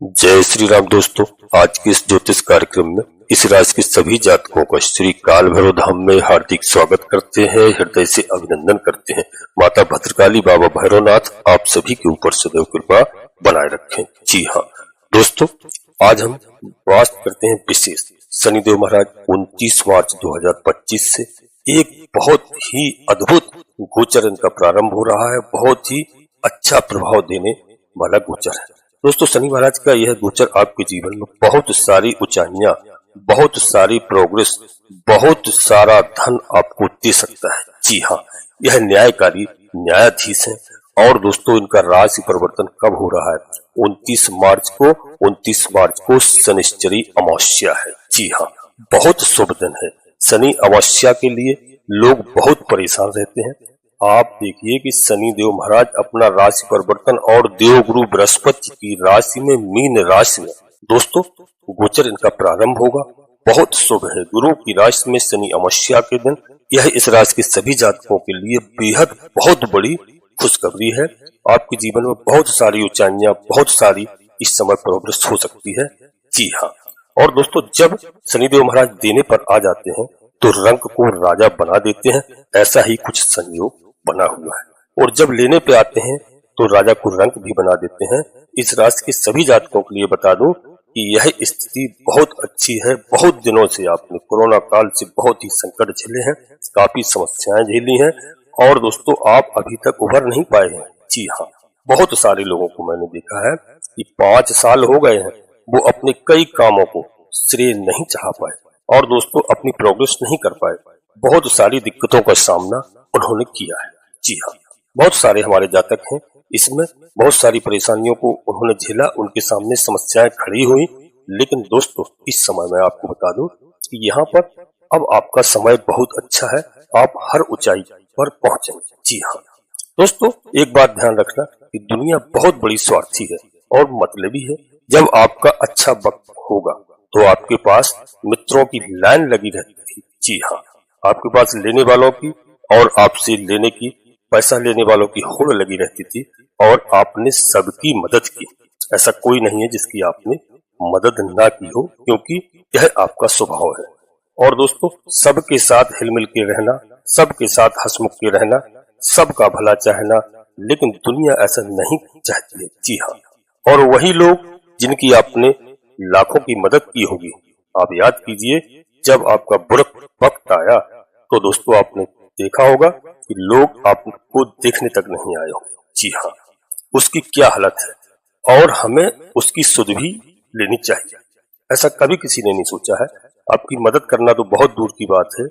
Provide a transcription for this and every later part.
जय श्री राम दोस्तों। आज के इस ज्योतिष कार्यक्रम में इस राशि के सभी जातकों का श्री काल भैरव धाम में हार्दिक स्वागत करते हैं, हृदय से अभिनंदन करते हैं। माता भद्रकाली, बाबा भैरवनाथ आप सभी के ऊपर सदैव कृपा बनाए रखें। जी हाँ दोस्तों, आज हम बात करते हैं विशेष शनिदेव महाराज 29 मार्च 2025 से एक बहुत ही अद्भुत गोचर इनका प्रारंभ हो रहा है। बहुत ही अच्छा प्रभाव देने वाला गोचर है दोस्तों। शनि महाराज का यह गोचर आपके जीवन में बहुत सारी ऊंचाइयां, बहुत सारी प्रोग्रेस, बहुत सारा धन आपको दे सकता है। जी हाँ, यह न्यायकारी न्यायाधीश है। और दोस्तों, इनका राशि परिवर्तन कब हो रहा है? 29 मार्च को शनिश्चरी अमावस्या है। जी हाँ, बहुत शुभ दिन है। शनि अमावस्या के लिए लोग बहुत परेशान रहते हैं। आप देखिए कि शनि देव महाराज अपना राशि परिवर्तन और देवगुरु बृहस्पति की राशि में, मीन राशि में दोस्तों गोचर इनका प्रारंभ होगा। बहुत शुभ है। गुरु की राशि में शनि अमावस्या के दिन यह इस राशि के सभी जातकों के लिए बेहद बहुत बड़ी खुशखबरी है। आपके जीवन में बहुत सारी ऊंचाइयां, बहुत सारी इस समय प्रोग्रेस हो सकती है। जी हाँ, और दोस्तों जब शनिदेव महाराज देने पर आ जाते हैं तो रंक को राजा बना देते हैं। ऐसा ही कुछ संयोग बना हुआ है। और जब लेने पे आते हैं तो राजा को रंक भी बना देते हैं। इस राशि के सभी जातकों के लिए बता दूं कि यह स्थिति बहुत अच्छी है। बहुत दिनों से आपने कोरोना काल से बहुत ही संकट झेले हैं, काफी समस्याएं झेली हैं और दोस्तों आप अभी तक उभर नहीं पाए हैं। जी हाँ, बहुत सारे लोगों को मैंने देखा है कि 5 साल हो गए हैं, वो अपने कई कामों को श्रेय नहीं चाह पाए और दोस्तों अपनी प्रोग्रेस नहीं कर पाए। बहुत सारी दिक्कतों का सामना उन्होंने किया है। जी हाँ, बहुत सारे हमारे जातक हैं, इसमें बहुत सारी परेशानियों को उन्होंने झेला, उनके सामने समस्याएं खड़ी हुई। लेकिन दोस्तों इस समय मैं आपको बता दूं कि यहाँ पर अब आपका समय बहुत अच्छा है, आप हर ऊंचाई पर पहुंचेंगे। जी हाँ दोस्तों, एक बात ध्यान रखना कि दुनिया बहुत बड़ी स्वार्थी है और मतलबी है। जब आपका अच्छा वक्त होगा तो आपके पास मित्रों की लाइन लगी रहती थी। जी हाँ, आपके पास लेने वालों की और आपसे लेने की, पैसा लेने वालों की होड़ लगी रहती थी और आपने सबकी मदद की। ऐसा कोई नहीं है जिसकी आपने मदद ना की हो, क्योंकि यह आपका स्वभाव है। और दोस्तों सबके साथ हिलमिल के रहना, सबके साथ हंसमुख के रहना, सबका भला चाहना, लेकिन दुनिया ऐसा नहीं चाहती है। जी हाँ, और वही लोग जिनकी आपने लाखों की मदद की होगी, आप याद कीजिए जब आपका बुरा वक्त आया तो दोस्तों आपने देखा होगा कि लोग आपको देखने तक नहीं आए हो। जी हाँ, उसकी क्या हालत है और हमें उसकी सुध भी लेनी चाहिए। ऐसा कभी किसी ने नहीं सोचा है। आपकी मदद करना तो बहुत दूर की बात है,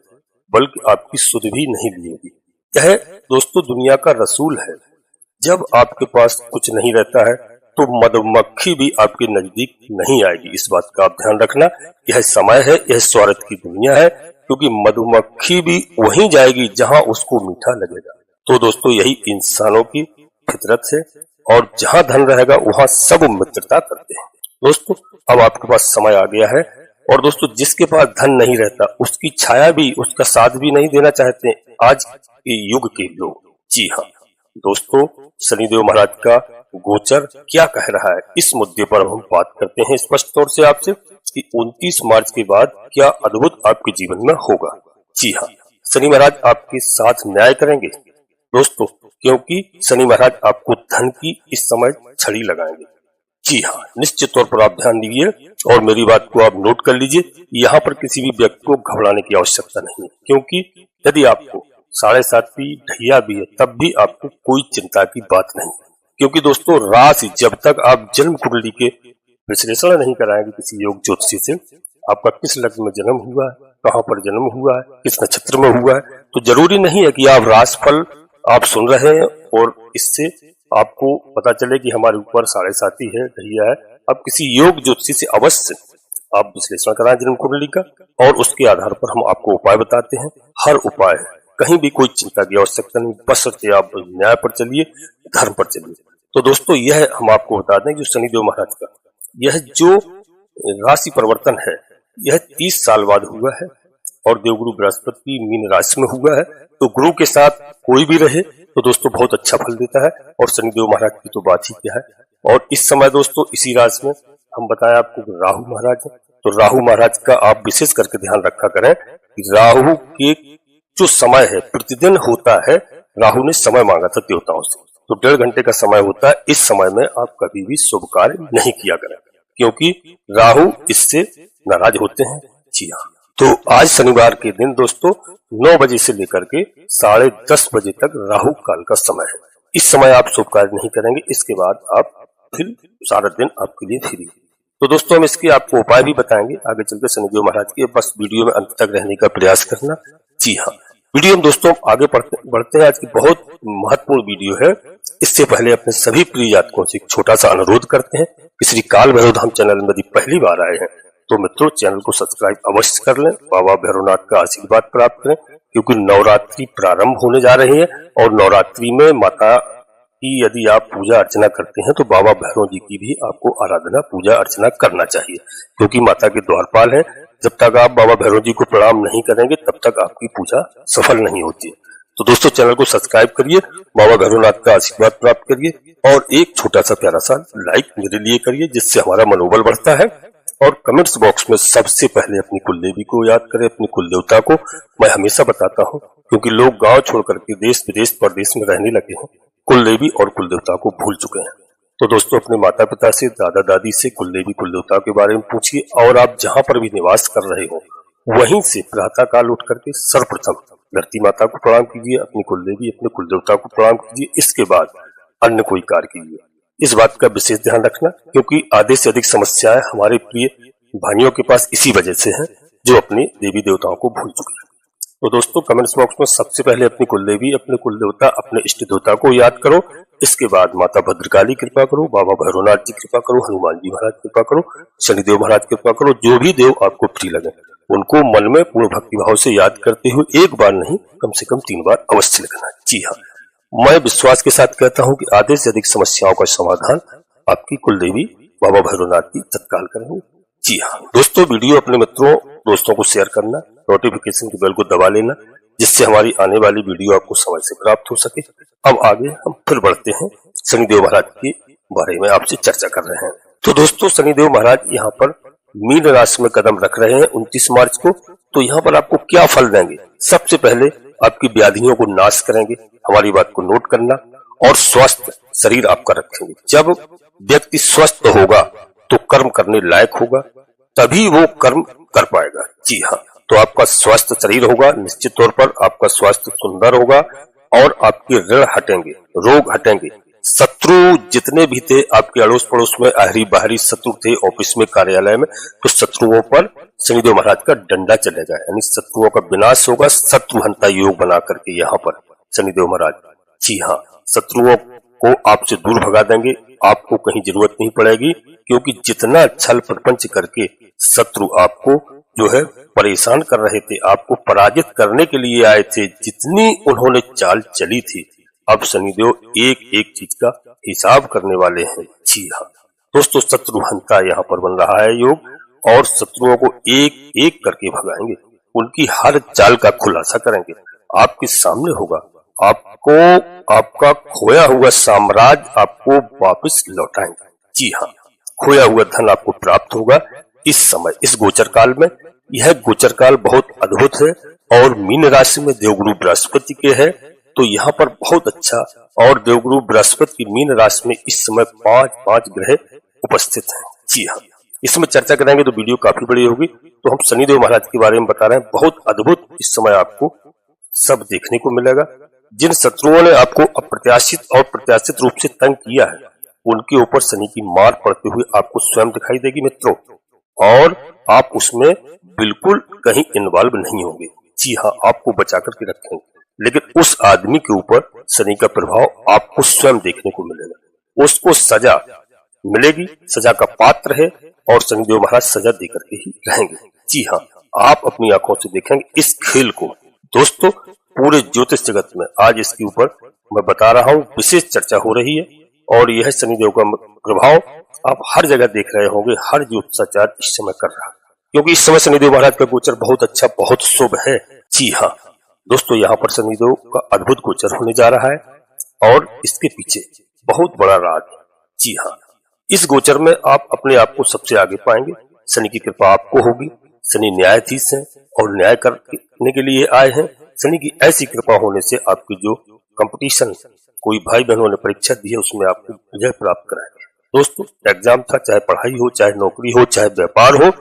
बल्कि आपकी सुध भी नहीं लिएगी। यह दोस्तों दुनिया का रसूल है। जब आपके पास कुछ नहीं रहता है तो मधुमक्खी भी आपके नजदीक नहीं आएगी। इस बात का आप ध्यान रखना। यह समय है, यह स्वार्थ की दुनिया है, क्योंकि मधुमक्खी भी वहीं जाएगी जहां उसको मीठा लगेगा। तो दोस्तों यही इंसानों की फितरत है और जहां धन रहेगा वहां सब मित्रता करते हैं। दोस्तों अब आपके पास समय आ गया है और दोस्तों जिसके पास धन नहीं रहता उसकी छाया भी, उसका साथ भी नहीं देना चाहते आज के युग के लोग। जी हाँ दोस्तों, शनिदेव महाराज का गोचर क्या कह रहा है, इस मुद्दे पर हम बात करते हैं स्पष्ट तौर से आपसे कि 29 मार्च के बाद क्या अद्भुत आपके जीवन में होगा। जी हाँ, शनि महाराज आपके साथ न्याय करेंगे दोस्तों, क्योंकि शनि महाराज आपको धन की इस समय छड़ी लगाएंगे। जी हाँ, निश्चित तौर पर आप ध्यान दीजिए और मेरी बात को आप नोट कर लीजिए। यहाँ पर किसी भी व्यक्ति को घबराने की आवश्यकता नहीं है, क्योंकि यदि आपको 7.5 भी ढैया भी है तब भी आपको कोई चिंता की बात नहीं, क्योंकि दोस्तों राशि जब तक आप जन्म कुंडली के विश्लेषण नहीं कराएंगे किसी योग ज्योतिषी से, आपका किस लग्न में जन्म हुआ है, कहाँ पर जन्म हुआ है, किस नक्षत्र में हुआ है, तो जरूरी नहीं है कि आप राशिफल आप सुन रहे हैं और इससे आपको पता चले कि हमारे ऊपर 7.5 है, ढैया है। अब किसी योग ज्योतिषी से अवश्य आप विश्लेषण कराएं जन्म कुंडली का और उसके आधार पर हम आपको उपाय बताते हैं। हर उपाय कहीं भी कोई चिंता की आवश्यकता नहीं, बशर्ते आप न्याय पर चलिए, धर्म पर चलिए। तो दोस्तों यह हम आपको बता दें कि शनिदेव महाराज का यह जो राशि परिवर्तन है यह 30 साल बाद हुआ है और देवगुरु बृहस्पति मीन राशि में हुआ है। तो गुरु के साथ कोई भी रहे तो दोस्तों बहुत अच्छा फल देता है और शनिदेव महाराज की तो बात ही क्या है। और इस समय दोस्तों इसी राशि में हम बताएं आपको राहु महाराज है, तो राहु महाराज का आप विशेष करके ध्यान रखा करें कि राहु के जो समय है प्रतिदिन होता है, राहु ने समय मांगा था देवताओं से, तो 1.5 घंटे का समय होता है। इस समय में आप कभी भी शुभ कार्य नहीं किया करें क्योंकि राहु इससे नाराज होते हैं। जी हाँ, तो आज शनिवार के दिन दोस्तों 9 बजे से लेकर के 10:30 बजे तक राहु काल का समय है। इस समय आप शुभ कार्य नहीं करेंगे, इसके बाद आप फिर सारा दिन आपके लिए फ्री। तो दोस्तों हम इसके आपको उपाय भी बताएंगे आगे चलकर शनिदेव महाराज के, बस वीडियो में अंत तक रहने का प्रयास करना। जी हाँ, वीडियो में दोस्तों आगे बढ़ते हैं। आज की बहुत महत्वपूर्ण वीडियो है। इससे पहले अपने सभी प्रिय जातकों से एक छोटा सा अनुरोध करते हैं कि श्री काल भैरव धाम चैनल में यदि पहली बार आए हैं तो मित्रों चैनल को सब्सक्राइब अवश्य कर लें, बाबा भैरवनाथ का आशीर्वाद प्राप्त करें, क्योंकि नवरात्रि प्रारंभ होने जा रही है और नवरात्रि में माता की यदि आप पूजा अर्चना करते हैं तो बाबा भैरव जी की भी आपको आराधना पूजा अर्चना करना चाहिए, क्योंकि माता के द्वारपाल है। जब तक आप बाबा भैरव जी को प्रणाम नहीं करेंगे तब तक आपकी पूजा सफल नहीं होती। तो दोस्तों चैनल को सब्सक्राइब करिए, बाबा भैरवनाथ का आशीर्वाद प्राप्त करिए और एक छोटा सा प्यारा सा लाइक मेरे लिए करिए, जिससे हमारा मनोबल बढ़ता है। और कमेंट्स बॉक्स में सबसे पहले अपनी कुलदेवी को याद करें, अपनी कुल देवता को। मैं हमेशा बताता हूँ क्योंकि लोग गांव छोड़ करके देश विदेश परदेश में रहने लगे हैं, कुलदेवी और कुल देवता को भूल चुके हैं। तो दोस्तों अपने माता पिता से, दादा दादी से कुलदेवी कुल देवता के बारे में पूछिए, और आप जहाँ पर भी निवास कर रहे हो वहीं से प्रातः काल उठ करके सर्वप्रथम धरती माता को प्रणाम कीजिए, अपनी कुलदेवी अपने कुल देवता को प्रणाम कीजिए, इसके बाद अन्य कोई कार्य कीजिए। इस बात का विशेष ध्यान रखना क्योंकि आधे से अधिक समस्याएं हमारे प्रिय भाइयों के पास इसी वजह से हैं जो अपने देवी देवताओं को भूल चुके हैं। तो दोस्तों कमेंट्स बॉक्स में सबसे पहले अपनी कुलदेवी, अपने कुल देवता, अपने इष्ट देवता को याद करो। इसके बाद माता भद्रकाली कृपा करो, बाबा भैरवनाथ जी कृपा करो, हनुमान जी महाराज कृपा करो, शनिदेव महाराज कृपा करो। जो भी देव आपको प्रिय लगे उनको मन में पूर्ण भक्ति भाव से याद करते हुए एक बार नहीं कम से कम 3 बार अवश्य लिखना। जी हाँ, मैं विश्वास के साथ कहता हूँ कि आधे से अधिक समस्याओं का समाधान आपकी कुलदेवी बाबा भैरवनाथ जी तत्काल करेंगे। जी हाँ दोस्तों, वीडियो अपने मित्रों दोस्तों को शेयर करना, नोटिफिकेशन की बेल को दबा लेना, जिससे हमारी आने वाली वीडियो आपको समय से प्राप्त हो सके। अब आगे हम फिर बढ़ते हैं, शनिदेव महाराज के बारे में आपसे चर्चा कर रहे हैं। तो दोस्तों शनिदेव महाराज यहाँ पर मीन राशि में कदम रख रहे हैं 29 मार्च को। तो यहाँ पर आपको क्या फल देंगे? सबसे पहले आपकी व्याधियों को नाश करेंगे, हमारी बात को नोट करना, और स्वस्थ शरीर आपका रखेंगे। जब व्यक्ति स्वस्थ होगा तो कर्म करने लायक होगा, तभी वो कर्म कर पाएगा। जी हाँ, तो आपका स्वस्थ शरीर होगा, निश्चित तौर पर आपका स्वास्थ्य सुंदर होगा और आपके ऋण हटेंगे, रोग हटेंगे। शत्रु जितने भी थे आपके अड़ोस पड़ोस में, आहरी बाहरी शत्रु थे ऑफिस में, कार्यालय में, तो शत्रुओं पर शनिदेव महाराज का डंडा चलेगा, यानी शत्रुओं का विनाश होगा। शत्रुहंता योग बना करके यहाँ पर शनिदेव महाराज, जी हाँ, शत्रुओं को आपसे दूर भगा देंगे, आपको कहीं जरूरत नहीं पड़ेगी, क्योंकि जितना छल प्रपंच करके शत्रु आपको जो है परेशान कर रहे थे, आपको पराजित करने के लिए आए थे, जितनी उन्होंने चाल चली थी, अब शनिदेव एक एक चीज का हिसाब करने वाले हैं। जी हाँ दोस्तों, शत्रुहंता यहाँ पर बन रहा है योग, और शत्रुओं को एक एक करके भगाएंगे, उनकी हर चाल का खुलासा करेंगे, आपके सामने होगा। आपको आपका खोया हुआ साम्राज्य आपको वापस लौटाएंगे। जी हाँ, खोया हुआ धन आपको प्राप्त होगा इस समय, इस गोचर काल में। यह गोचर काल बहुत अद्भुत है और मीन राशि में देवगुरु बृहस्पति के है, तो यहाँ पर बहुत अच्छा। और देवगुरु बृहस्पति की मीन राशि में इस समय 5 ग्रह उपस्थित हैं। जी हाँ, इसमें चर्चा करेंगे तो वीडियो काफी बड़ी होगी। तो हम शनिदेव महाराज के बारे में बता रहे हैं, बहुत अद्भुत इस समय आपको सब देखने को मिलेगा। जिन शत्रुओं ने आपको अप्रत्याशित और प्रत्याशित रूप से तंग किया है, उनके ऊपर शनि की मार पड़ते हुए आपको स्वयं दिखाई देगी मित्रों, और आप उसमें बिल्कुल कहीं इन्वॉल्व नहीं होंगे। जी हाँ, आपको बचा करके रखेंगे, लेकिन उस आदमी के ऊपर शनि का प्रभाव आपको स्वयं देखने को मिलेगा, उसको सजा मिलेगी, सजा का पात्र है, और शनिदेव महाराज सजा देकर के ही रहेंगे। जी हाँ, आप अपनी आंखों से देखेंगे इस खेल को। दोस्तों पूरे ज्योतिष जगत में आज इसके ऊपर मैं बता रहा हूँ, विशेष चर्चा हो रही है, और यह शनिदेव का प्रभाव आप हर जगह देख रहे होंगे, हर ज्योतिषाचार्य इस समय कर रहा है, क्योंकि इस समय शनिदेव महाराज का गोचर बहुत अच्छा, बहुत शुभ है। जी हाँ दोस्तों, यहाँ पर शनिदेव का अद्भुत गोचर होने जा रहा है, और इसके पीछे बहुत बड़ा राज है। जी हाँ, इस गोचर में आप अपने आप को सबसे आगे पाएंगे। शनि की कृपा आपको होगी। शनि न्यायाधीश हैं और न्याय करने के लिए आए हैं। शनि की ऐसी कृपा होने से आपकी जो कंपटीशन, कोई भाई बहनों ने परीक्षा दी है, उसमें आपको विजय प्राप्त कराएंगे। दोस्तों, एग्जाम था, चाहे पढ़ाई हो, चाहे नौकरी हो, चाहे व्यापार हो,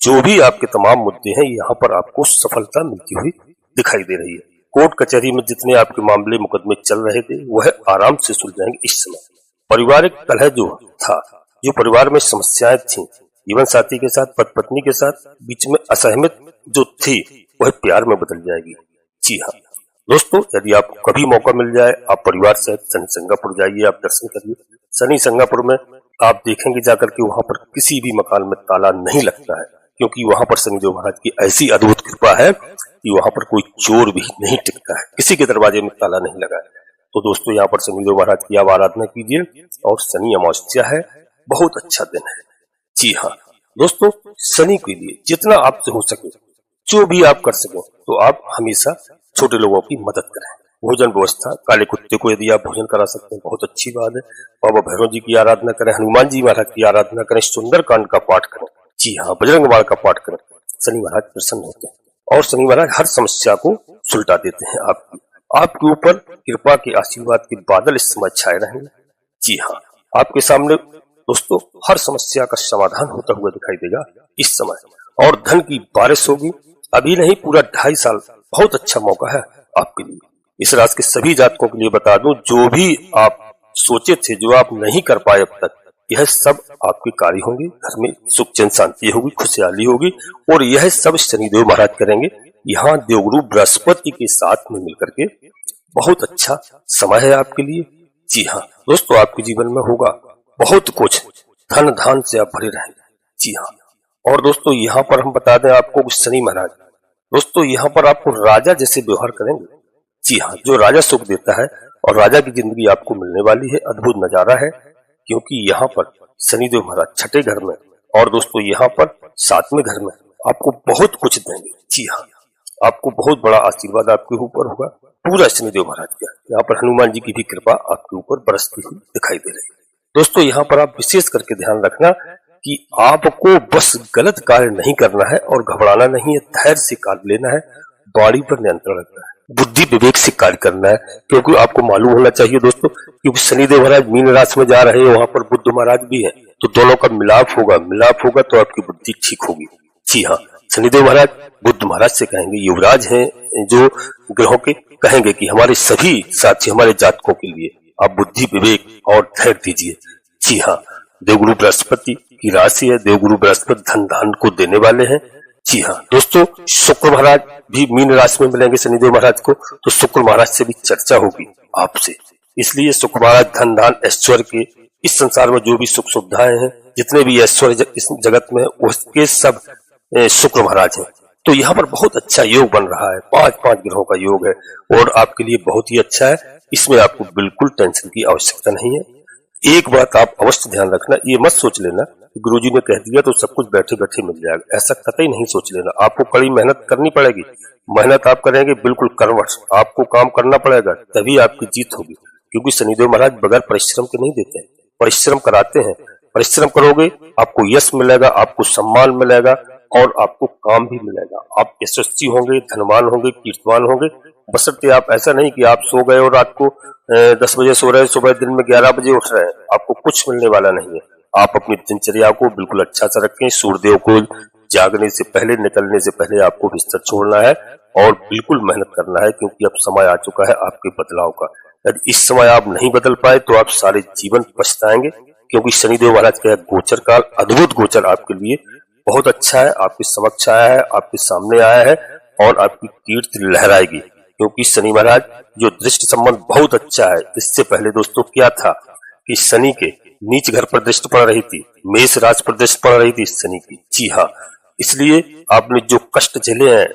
जो भी आपके तमाम मुद्दे हैं, यहाँ पर आपको सफलता मिलती हुई दिखाई दे रही है। कोर्ट कचहरी में जितने आपके मामले मुकदमे चल रहे थे, वह आराम से सुलझाएंगे इस समय। पारिवारिक कलह जो था, जो परिवार में समस्याएं थी, जीवन साथी के साथ, पति पत्नी के साथ बीच में असहमत जो थी, वह प्यार में बदल जाएगी। जी हाँ दोस्तों, यदि आपको कभी मौका मिल जाए, आप परिवार सहित शनि सिंगापुर जाइए, आप दर्शन करिए। शनि सिंगापुर में आप देखेंगे जाकर के वहां पर किसी भी मकान में ताला नहीं लगता है, क्योंकि वहां पर शनिदेव महाराज की ऐसी अद्भुत कृपा है कि वहां पर कोई चोर भी नहीं टिकता है, किसी के दरवाजे में ताला नहीं लगा है। तो दोस्तों, यहाँ पर शनिदेव महाराज की आप आराधना कीजिए। और शनि अमावस्या है, बहुत अच्छा दिन है। जी हाँ दोस्तों, शनि के लिए जितना आपसे हो सके, जो भी आप कर सके, तो आप हमेशा छोटे लोगों की मदद करें। भोजन व्यवस्था, काले कुत्ते को यदि आप भोजन करा सकते हैं, बहुत अच्छी बात है। बाबा भैरव जी की आराधना करें, हनुमान जी महाराज की आराधना करें, सुंदर कांड का पाठ करें। जी हाँ, बजरंग बाण का पाठ करें। शनि महाराज प्रसन्न होते हैं और शनि महाराज हर समस्या को सुलटा देते हैं। आपके ऊपर कृपा के आशीर्वाद के बादल इस समय छाए रहेंगे। जी हाँ, आपके सामने दोस्तों हर समस्या का समाधान होता हुआ दिखाई देगा इस समय। और धन की बारिश होगी। अभी नहीं, पूरा 2.5 साल बहुत अच्छा मौका है आपके लिए। इस राशि के सभी जातकों के लिए बता दूं, जो भी आप सोचे थे, जो आप नहीं कर पाए अब तक, यह सब आपके कार्य होंगे। घर में सुख चैन शांति होगी, खुशहाली होगी, और यह सब शनिदेव महाराज करेंगे। यहाँ देवगुरु बृहस्पति के साथ में मिलकर के बहुत अच्छा समय है आपके लिए। जी हाँ दोस्तों, आपके जीवन में होगा बहुत कुछ, धन धान से आप भरे रहेंगे। जी हाँ, और दोस्तों यहाँ पर हम बता दें आपको कि शनि महाराज दोस्तों यहाँ पर आपको राजा जैसे व्यवहार करेंगे। जी हाँ, जो राजा सुख देता है और राजा की जिंदगी आपको मिलने वाली है। अद्भुत नजारा है, क्योंकि यहाँ पर शनिदेव महाराज छठे घर में और दोस्तों यहाँ पर 7वें घर में आपको बहुत कुछ देंगे। जी हाँ, आपको बहुत बड़ा आशीर्वाद आपके ऊपर होगा पूरा शनिदेव महाराज का। यहाँ पर हनुमान जी की भी कृपा आपके ऊपर बरसती हुई दिखाई दे रही है। दोस्तों यहाँ पर आप विशेष करके ध्यान रखना कि आपको बस गलत कार्य नहीं करना है और घबराना नहीं है, धैर्य से कार्य लेना है, वाणी पर नियंत्रण रखना है, बुद्धि विवेक से कार्य करना है। क्योंकि आपको मालूम होना चाहिए दोस्तों, क्योंकि शनिदेव महाराज मीन राशि में जा रहे हैं, वहां पर बुध महाराज भी है, तो दोनों का मिलाप होगा तो आपकी बुद्धि ठीक होगी। जी हाँ, शनिदेव महाराज बुध महाराज से कहेंगे, युवराज हैं जो ग्रहों के, कहेंगे कि हमारे सभी साथी, हमारे जातकों के लिए आप बुद्धि विवेक और धैर्य दीजिए। जी हाँ, देवगुरु बृहस्पति की राशि है, देवगुरु बृहस्पति धन धान को देने वाले हैं। जी हाँ दोस्तों, शुक्र महाराज भी मीन राशि में मिलेंगे शनिदेव महाराज को, तो शुक्र महाराज से भी चर्चा होगी आपसे। इसलिए शुक्र महाराज धन धान ऐश्वर्य के, इस संसार में जो भी सुख सुविधाएं हैं, जितने भी ऐश्वर्य इस जगत में, उसके सब शुक्र महाराज हैं। तो यहाँ पर बहुत अच्छा योग बन रहा है, 5 ग्रहों का योग है और आपके लिए बहुत ही अच्छा है। इसमें आपको बिल्कुल टेंशन की आवश्यकता नहीं है। एक बात आप अवश्य ध्यान रखना, ये मत सोच लेना कि गुरुजी ने कह दिया तो सब कुछ बैठे बैठे मिल जाएगा, ऐसा कतई नहीं सोच लेना। आपको कड़ी मेहनत करनी पड़ेगी। मेहनत आप करेंगे बिल्कुल करवट, आपको काम करना पड़ेगा, तभी आपकी जीत होगी। क्योंकि शनिदेव महाराज बगैर परिश्रम के नहीं देते हैं, परिश्रम कराते हैं। परिश्रम करोगे, आपको यश मिलेगा, आपको सम्मान मिलेगा और आपको काम भी मिलेगा। आप यशस्वी होंगे, धनवान होंगे, कीर्तवान होंगे। बशर्ते आप ऐसा नहीं कि आप सो गए और रात को 10 बजे सो रहे, सुबह दिन में 11 बजे उठ रहे हैं, आपको कुछ मिलने वाला नहीं है। आप अपनी दिनचर्या को बिल्कुल अच्छा सा रखें। सूर्यदेव को जागने से पहले, निकलने से पहले आपको बिस्तर छोड़ना है और बिल्कुल मेहनत करना है, क्योंकि अब समय आ चुका है आपके बदलाव का। यदि इस समय आप नहीं बदल पाए तो आप सारे जीवन पछताएंगे, क्योंकि शनिदेव महाराज का गोचर काल, अद्भुत गोचर आपके लिए बहुत अच्छा है, आपके समक्ष आया है, आपके सामने आया है और आपकी कीर्ति लहराएगी। क्योंकि शनि महाराज जो दृष्टि संबंध बहुत अच्छा है। इससे पहले दोस्तों क्या था कि शनि के नीच घर पर दृष्टि पड़ रही थी, मेष राशि पर दृष्टि पड़ रही थी शनि की। जी हाँ, इसलिए आपने जो कष्ट झेले हैं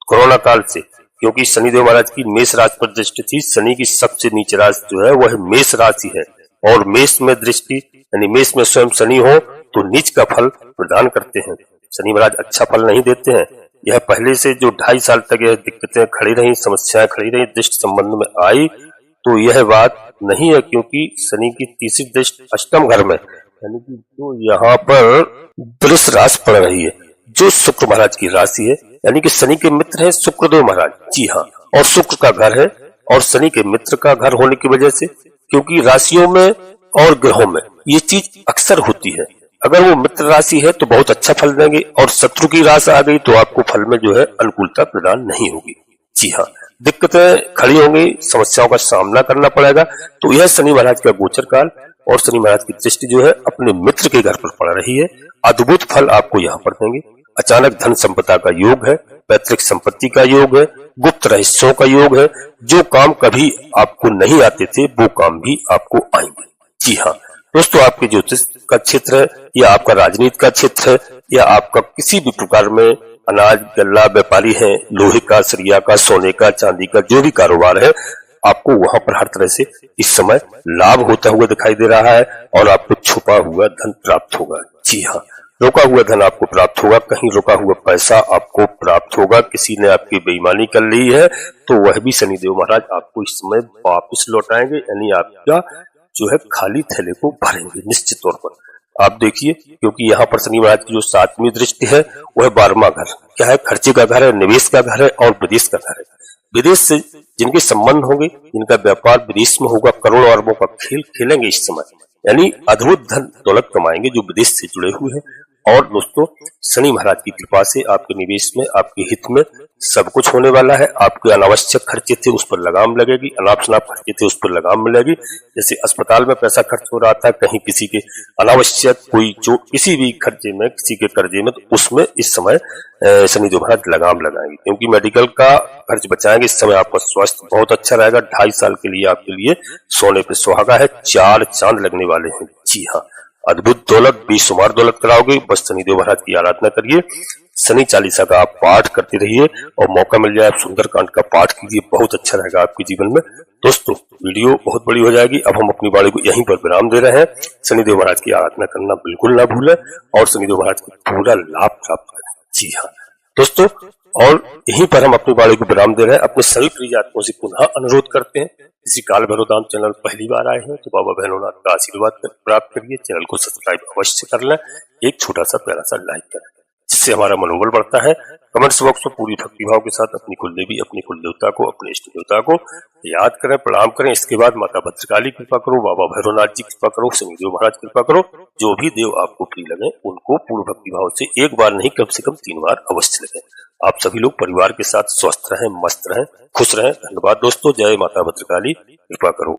कोरोना काल से, क्योंकि शनिदेव महाराज की मेष राशि पर दृष्टि थी। शनि की सबसे नीच राशि जो है वह मेष राशि है और मेष में दृष्टि, यानी मेष में स्वयं शनि हो तो नीच का फल प्रदान करते हैं। शनि महाराज अच्छा फल नहीं देते हैं। यह पहले से जो 2.5 साल तक यह दिक्कतें खड़ी रही, समस्याएं खड़ी रही, दृष्टि संबंध में आई, तो यह बात नहीं है, क्योंकि शनि की तीसरी दृष्टि अष्टम घर में यानी कि जो यहाँ पर वृष राशि पड़ रही है, जो शुक्र महाराज की राशि है, यानी कि शनि के मित्र है शुक्रदेव महाराज, जी हाँ, और शुक्र का घर है और शनि के मित्र का घर होने की वजह से, क्योंकि राशियों में और ग्रहों में ये चीज अक्सर होती है, अगर वो मित्र राशि है तो बहुत अच्छा फल देंगे और शत्रु की राशि आ गई तो आपको फल में जो है अनुकूलता प्रदान नहीं होगी। जी हाँ, दिक्कतें खड़ी होंगी, समस्याओं का सामना करना पड़ेगा। तो यह शनि महाराज का गोचर काल और शनि महाराज की दृष्टि जो है अपने मित्र के घर पर पड़ रही है। अद्भुत फल आपको यहाँ पर देंगे। अचानक धन संपदा का योग है, पैतृक संपत्ति का योग है, गुप्त रहस्यों का योग है। जो काम कभी आपको नहीं आते थे वो काम भी आपको आएंगे। जी हाँ दोस्तों, आपके ज्योतिष का क्षेत्र है या आपका राजनीति का क्षेत्र है या आपका किसी भी प्रकार में अनाज गल्ला व्यापारी है, लोहे का, सरिया का, सोने का, चांदी का जो भी कारोबार है, आपको वहां पर हर तरह से इस समय लाभ होता हुआ दिखाई दे रहा है और आपको छुपा हुआ धन प्राप्त होगा। जी हाँ, रोका हुआ धन आपको प्राप्त होगा, कहीं रोका हुआ पैसा आपको प्राप्त होगा। किसी ने आपकी बेईमानी कर ली है तो वह भी शनिदेव महाराज आपको इस समय वापस लौटाएंगे, यानी आपका जो है खाली थैले को भरेंगे निश्चित तौर पर। आप देखिए, क्योंकि यहाँ पर शनि महाराज की जो 7वीं दृष्टि है वह 12वां घर क्या है, खर्चे का घर है, निवेश का घर है और विदेश का घर है। विदेश से जिनके संबंध होंगे, जिनका व्यापार विदेश में होगा, करोड़ों अरबों का खेल खेलेंगे इस समय, यानी अद्भुत धन दौलत कमाएंगे जो विदेश से जुड़े हुए हैं। और दोस्तों, शनि महाराज की कृपा से आपके निवेश में, आपके हित में सब कुछ होने वाला है। आपके अनावश्यक खर्चे थे उस पर लगाम लगेगी, अनाप शनाप खर्चे थे उस पर लगाम मिलेगी। जैसे अस्पताल में पैसा खर्च हो रहा था, कहीं किसी के अनावश्यक कोई जो किसी भी खर्चे में, किसी के कर्जे में, तो उसमें इस समय शनि देव महाराज लगाम लगाएंगे, क्योंकि मेडिकल का खर्च बचाएंगे। इस समय आपका स्वास्थ्य बहुत अच्छा रहेगा। 2.5 साल के लिए आपके लिए सोने पे सुहागा है, 4 चांद लगने वाले हैं। जी हाँ, अद्भुत दौलत, बेशुमार दौलत कराओगे। बस शनिदेव महाराज की आराधना करिए, शनि चालीसा का आप पाठ करते रहिए और मौका मिल जाए आप सुंदरकांड का पाठ कीजिए, बहुत अच्छा रहेगा आपके जीवन में। दोस्तों, वीडियो बहुत बड़ी हो जाएगी, अब हम अपनी वाणी को यहीं पर विराम दे रहे हैं। शनिदेव महाराज की आराधना करना बिल्कुल ना भूलें और शनिदेव महाराज का पूरा लाभ प्राप्त करें। जी हाँ दोस्तों, और यहीं पर हम अपनी वाणी को विराम दे रहे हैं। अपने सभी प्रिय आत्माओं से पुनः अनुरोध करते हैं, किसी काल भैरव धाम चैनल पहली बार आए हैं तो बाबा भैरवनाथ का आशीर्वाद प्राप्त करिए, चैनल को सब्सक्राइब अवश्य कर लें, एक छोटा सा प्यारा सा लाइक करें, जिससे हमारा मनोबल बढ़ता है। कमेंट्स बॉक्स में पूरी भक्तिभाव के साथ अपनी कुल देवी, अपनी कुल देवता को, अपने इष्ट देवता को याद करें, प्रणाम करें। इसके बाद माता भद्रकाली कृपा करो, बाबा भैरवनाथ जी कृपा करो, शनिदेव महाराज कृपा करो। जो भी देव आपको प्रिय लगे उनको पूर्ण भक्तिभाव से एक बार नहीं कम से कम 3 बार अवश्य लगे। आप सभी लोग परिवार के साथ स्वस्थ रहें, मस्त रहें, खुश रहें। धन्यवाद दोस्तों, जय माता भद्रकाली, कृपा करो।